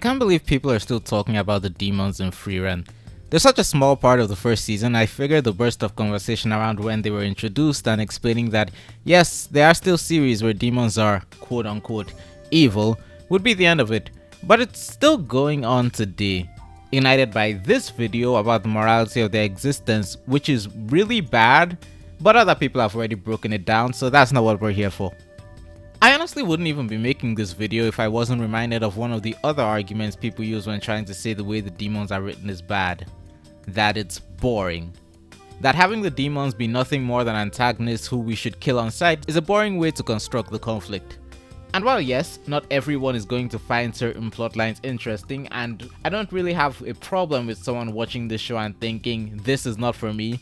can't believe people are still talking about the demons in Frieren. They're such a small part of the first season. I figured the burst of conversation around when they were introduced and explaining that yes, there are still series where demons are quote unquote evil would be the end of it, but it's still going on today, ignited by this video about the morality of their existence, which is really bad, but other people have already broken it down, so that's not what we're here for. I honestly wouldn't even be making this video if I wasn't reminded of one of the other arguments people use when trying to say the way the demons are written is bad. That it's boring. That having the demons be nothing more than antagonists who we should kill on sight is a boring way to construct the conflict. And while yes, not everyone is going to find certain plotlines interesting, and I don't really have a problem with someone watching this show and thinking this is not for me,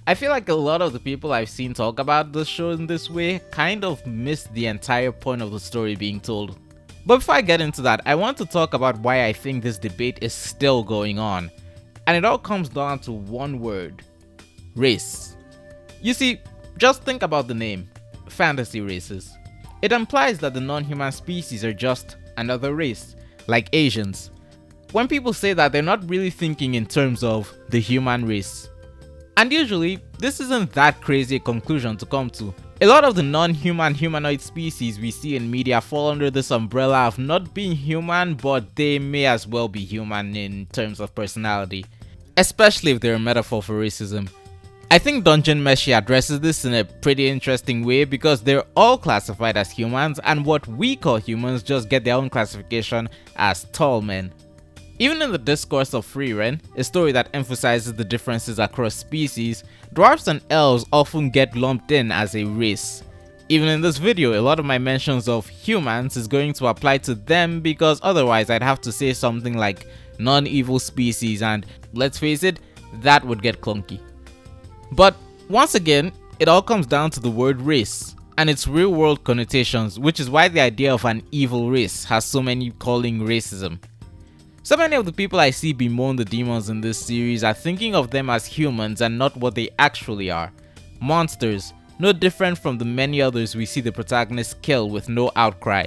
I feel like a lot of the people I've seen talk about this show in this way kind of miss the entire point of the story being told. But before I get into that, I want to talk about why I think this debate is still going on. And it all comes down to one word: race. You see, just think about the name, fantasy races. It implies that the non-human species are just another race, like Asians. When people say that, they're not really thinking in terms of the human race. And usually, this isn't that crazy a conclusion to come to. A lot of the non-human humanoid species we see in media fall under this umbrella of not being human, but they may as well be human in terms of personality, especially if they're a metaphor for racism. I think Dungeon Meshi addresses this in a pretty interesting way because they're all classified as humans, and what we call humans just get their own classification as tall men. Even in the discourse of Frieren, a story that emphasizes the differences across species, dwarves and elves often get lumped in as a race. Even in this video, a lot of my mentions of humans is going to apply to them because otherwise I'd have to say something like non-evil species, and let's face it, that would get clunky. But once again, it all comes down to the word race and its real world connotations, which is why the idea of an evil race has so many calling racism. So many of the people I see bemoan the demons in this series are thinking of them as humans and not what they actually are. Monsters, no different from the many others we see the protagonists kill with no outcry.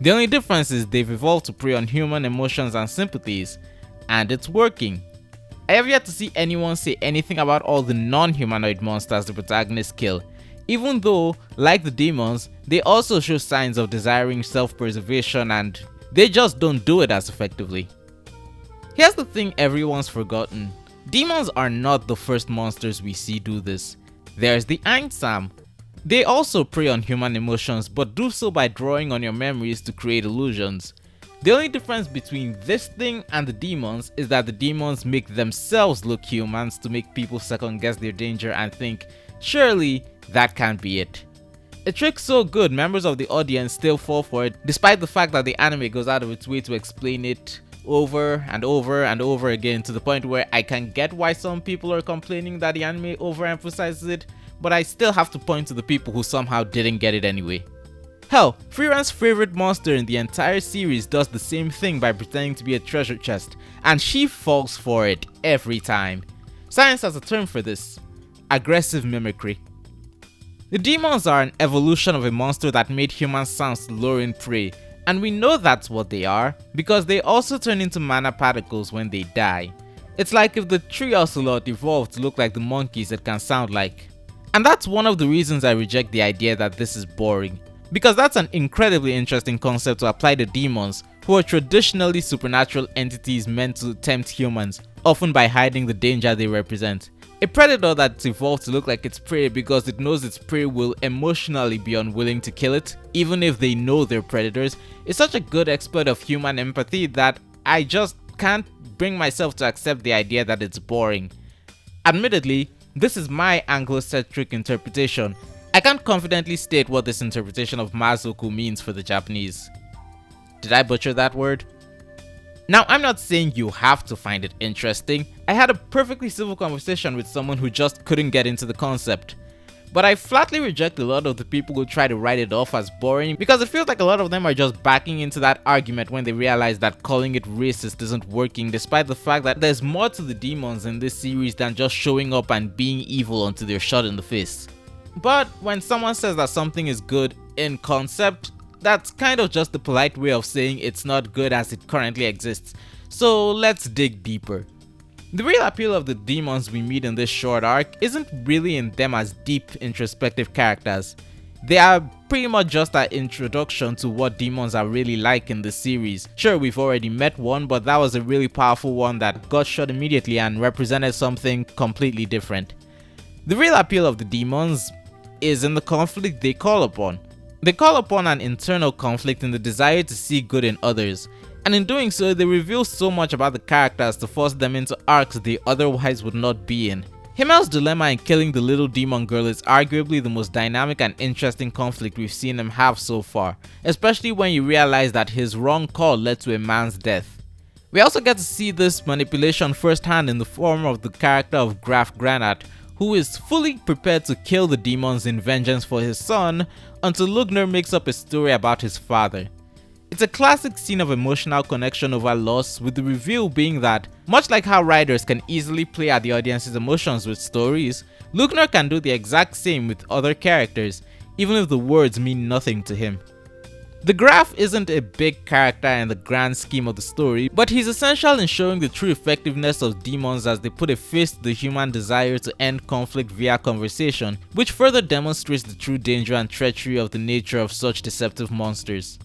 The only difference is they've evolved to prey on human emotions and sympathies, and it's working. I have yet to see anyone say anything about all the non-humanoid monsters the protagonists kill, even though, like the demons, they also show signs of desiring self-preservation and they just don't do it as effectively. Here's the thing everyone's forgotten: demons are not the first monsters we see do this. There's the Eisen. They also prey on human emotions, but do so by drawing on your memories to create illusions. The only difference between this thing and the demons is that the demons make themselves look humans to make people second guess their danger and think, surely that can't be it. A trick so good members of the audience still fall for it, despite the fact that the anime goes out of its way to explain it over and over and over again, to the point where I can get why some people are complaining that the anime overemphasizes it, but I still have to point to the people who somehow didn't get it anyway. Hell, Frieren's favorite monster in the entire series does the same thing by pretending to be a treasure chest, and she falls for it every time. Science has a term for this: aggressive mimicry. The demons are an evolution of a monster that made humans sounds to lure in prey, and we know that's what they are because they also turn into mana particles when they die. It's like if the tree ocelot evolved to look like the monkeys it can sound like. And that's one of the reasons I reject the idea that this is boring, because that's an incredibly interesting concept to apply to demons, who are traditionally supernatural entities meant to tempt humans, often by hiding the danger they represent. A predator that's evolved to look like its prey because it knows its prey will emotionally be unwilling to kill it, even if they know they're predators, is such a good exploit of human empathy that I just can't bring myself to accept the idea that it's boring. Admittedly, this is my Anglo-centric interpretation. I can't confidently state what this interpretation of Mazoku means for the Japanese. Did I butcher that word? Now, I'm not saying you have to find it interesting. I had a perfectly civil conversation with someone who just couldn't get into the concept. But I flatly reject a lot of the people who try to write it off as boring because it feels like a lot of them are just backing into that argument when they realize that calling it racist isn't working, despite the fact that there's more to the demons in this series than just showing up and being evil until they're shot in the face. But when someone says that something is good in concept, that's kind of just the polite way of saying it's not good as it currently exists. So let's dig deeper. The real appeal of the demons we meet in this short arc isn't really in them as deep, introspective characters. They are pretty much just an introduction to what demons are really like in the series. Sure, we've already met one, but that was a really powerful one that got shot immediately and represented something completely different. The real appeal of the demons is in the conflict they call upon. They call upon an internal conflict in the desire to see good in others, and in doing so, they reveal so much about the characters to force them into arcs they otherwise would not be in. Himmel's dilemma in killing the little demon girl is arguably the most dynamic and interesting conflict we've seen him have so far, especially when you realize that his wrong call led to a man's death. We also get to see this manipulation firsthand in the form of the character of Graf Granat, who is fully prepared to kill the demons in vengeance for his son until Lugner makes up a story about his father. It's a classic scene of emotional connection over loss, with the reveal being that, much like how writers can easily play at the audience's emotions with stories, Lugner can do the exact same with other characters, even if the words mean nothing to him. The Graf isn't a big character in the grand scheme of the story, but he's essential in showing the true effectiveness of demons as they put a face to the human desire to end conflict via conversation, which further demonstrates the true danger and treachery of the nature of such deceptive monsters.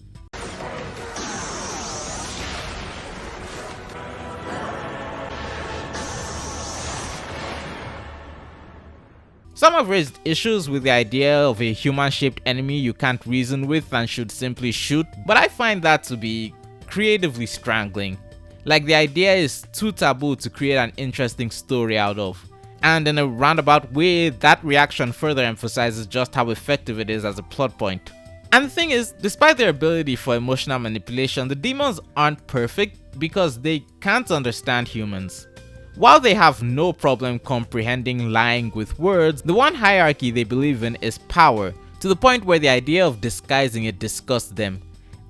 Some have raised issues with the idea of a human-shaped enemy you can't reason with and should simply shoot, but I find that to be creatively strangling. Like, the idea is too taboo to create an interesting story out of. And in a roundabout way, that reaction further emphasizes just how effective it is as a plot point. And the thing is, despite their ability for emotional manipulation, the demons aren't perfect because they can't understand humans. While they have no problem comprehending lying with words, the one hierarchy they believe in is power, to the point where the idea of disguising it disgusts them.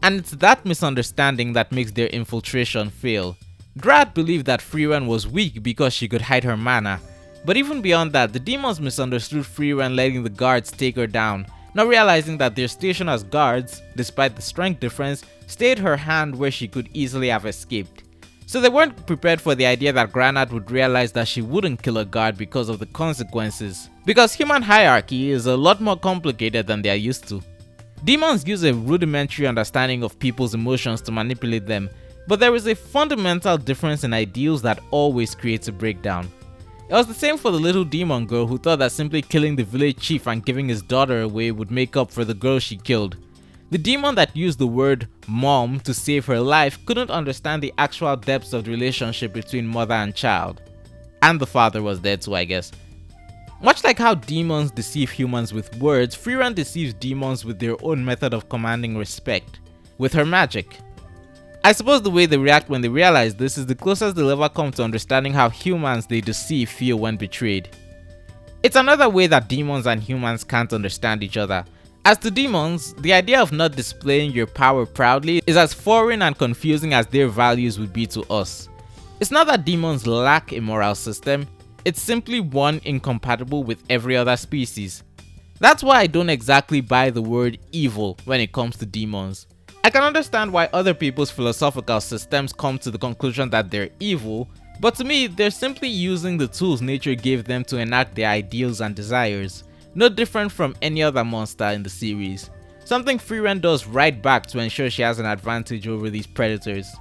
And it's that misunderstanding that makes their infiltration fail. Grad believed that Frieren was weak because she could hide her mana, but even beyond that, the demons misunderstood Frieren letting the guards take her down, not realizing that their station as guards, despite the strength difference, stayed her hand where she could easily have escaped. So they weren't prepared for the idea that Granat would realize that she wouldn't kill a guard because of the consequences. Because human hierarchy is a lot more complicated than they are used to. Demons use a rudimentary understanding of people's emotions to manipulate them, but there is a fundamental difference in ideals that always creates a breakdown. It was the same for the little demon girl who thought that simply killing the village chief and giving his daughter away would make up for the girl she killed. The demon that used the word mom to save her life couldn't understand the actual depths of the relationship between mother and child. And the father was there too, I guess. Much like how demons deceive humans with words, Frieren deceives demons with their own method of commanding respect, with her magic. I suppose the way they react when they realize this is the closest they'll ever come to understanding how humans they deceive feel when betrayed. It's another way that demons and humans can't understand each other. As to demons, the idea of not displaying your power proudly is as foreign and confusing as their values would be to us. It's not that demons lack a moral system, it's simply one incompatible with every other species. That's why I don't exactly buy the word evil when it comes to demons. I can understand why other people's philosophical systems come to the conclusion that they're evil, but to me, they're simply using the tools nature gave them to enact their ideals and desires. No different from any other monster in the series. Something Frieren does right back to ensure she has an advantage over these predators.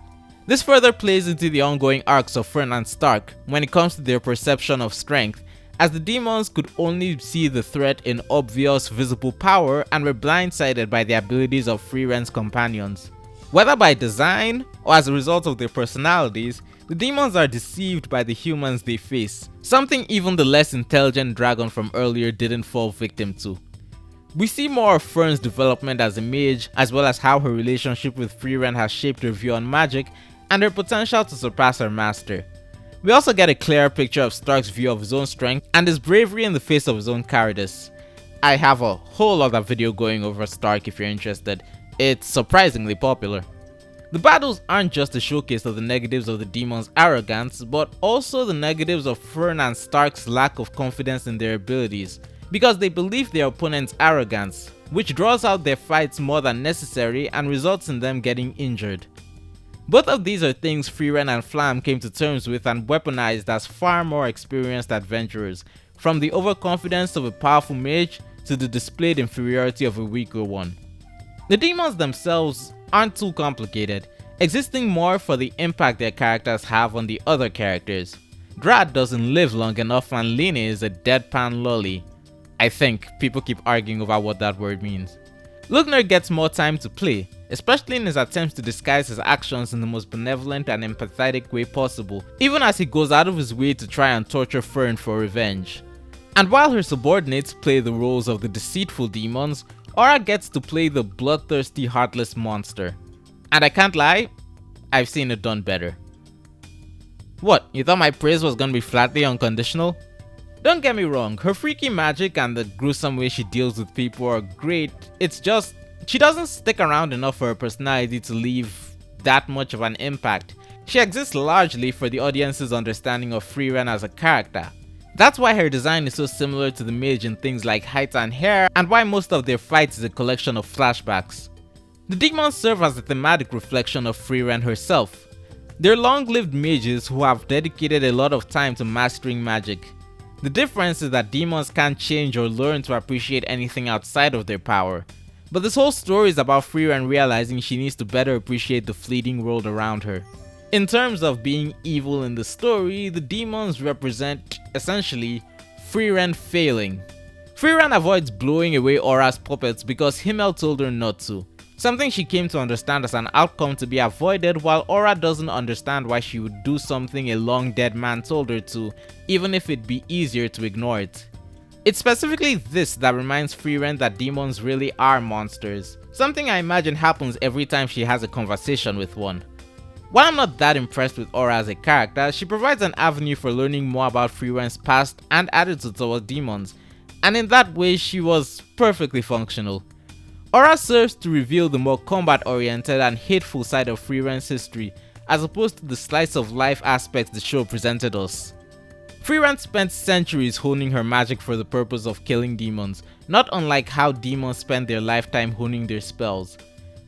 This further plays into the ongoing arcs of Fern and Stark when it comes to their perception of strength, as the demons could only see the threat in obvious visible power and were blindsided by the abilities of Frieren's companions. Whether by design or as a result of their personalities, the demons are deceived by the humans they face, something even the less intelligent dragon from earlier didn't fall victim to. We see more of Fern's development as a mage, as well as how her relationship with Frieren has shaped her view on magic and her potential to surpass her master. We also get a clearer picture of Stark's view of his own strength and his bravery in the face of his own cowardice. I have a whole other video going over Stark if you're interested. It's surprisingly popular. The battles aren't just a showcase of the negatives of the demons' arrogance, but also the negatives of Fern and Stark's lack of confidence in their abilities, because they believe their opponent's arrogance, which draws out their fights more than necessary and results in them getting injured. Both of these are things Frieren and Flam came to terms with and weaponized as far more experienced adventurers, from the overconfidence of a powerful mage to the displayed inferiority of a weaker one. The demons themselves aren't too complicated, existing more for the impact their characters have on the other characters. Drad doesn't live long enough and Lene is a deadpan lolly. I think people keep arguing over what that word means. Lugner gets more time to play, especially in his attempts to disguise his actions in the most benevolent and empathetic way possible, even as he goes out of his way to try and torture Fern for revenge. And while her subordinates play the roles of the deceitful demons, Aura gets to play the bloodthirsty, heartless monster. And I can't lie, I've seen it done better. What, you thought my praise was gonna be flatly unconditional? Don't get me wrong, her freaky magic and the gruesome way she deals with people are great, it's just, she doesn't stick around enough for her personality to leave that much of an impact. She exists largely for the audience's understanding of Frieren as a character. That's why her design is so similar to the mage in things like Heiter and Heiter, and why most of their fights is a collection of flashbacks. The demons serve as a thematic reflection of Frieren herself. They're long-lived mages who have dedicated a lot of time to mastering magic. The difference is that demons can't change or learn to appreciate anything outside of their power. But this whole story is about Frieren realizing she needs to better appreciate the fleeting world around her. In terms of being evil in the story, the demons represent, essentially, Frieren failing. Frieren avoids blowing away Aura's puppets because Himmel told her not to, something she came to understand as an outcome to be avoided, while Aura doesn't understand why she would do something a long dead man told her to, even if it'd be easier to ignore it. It's specifically this that reminds Frieren that demons really are monsters, something I imagine happens every time she has a conversation with one. While I'm not that impressed with Aura as a character, she provides an avenue for learning more about Frieren's past and attitude towards demons, and in that way she was perfectly functional. Aura serves to reveal the more combat-oriented and hateful side of Frieren's history, as opposed to the slice-of-life aspects the show presented us. Frieren spent centuries honing her magic for the purpose of killing demons, not unlike how demons spend their lifetime honing their spells.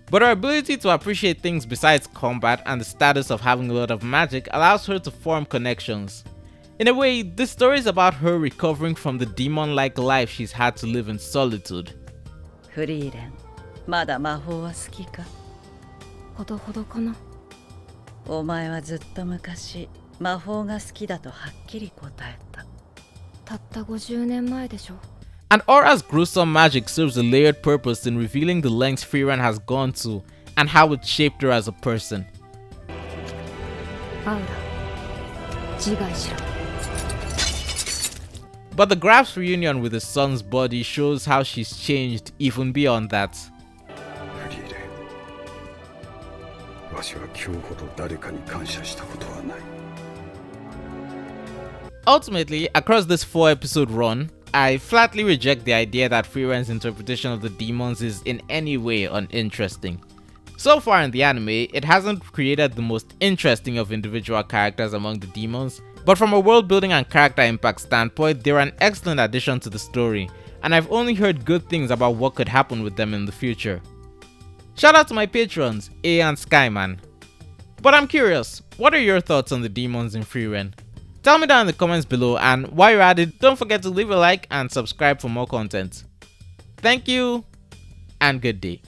But her ability to appreciate things besides combat and the status of having a lot of magic allows her to form connections. In a way, this story is about her recovering from the demon-like life she's had to live in solitude. フリーレン、まだ魔法は好きか？ほどほどかな。お前はずっと昔、魔法が好きだとはっきり答えた。たった50年前でしょ。And Aura's gruesome magic serves a layered purpose in revealing the lengths Frieren has gone to and how it shaped her as a person. アウラ、自害しろ。But the Graf's reunion with his son's body shows how she's changed even beyond that. Ultimately, across this 4-episode run, I flatly reject the idea that Frieren's interpretation of the demons is in any way uninteresting. So far in the anime, it hasn't created the most interesting of individual characters among the demons, but from a world building and character impact standpoint, they're an excellent addition to the story, and I've only heard good things about what could happen with them in the future. Shout out to my patrons, A and Skyman. But I'm curious, what are your thoughts on the demons in Frieren? Tell me down in the comments below, and while you're at it, don't forget to leave a like and subscribe for more content. Thank you, and good day.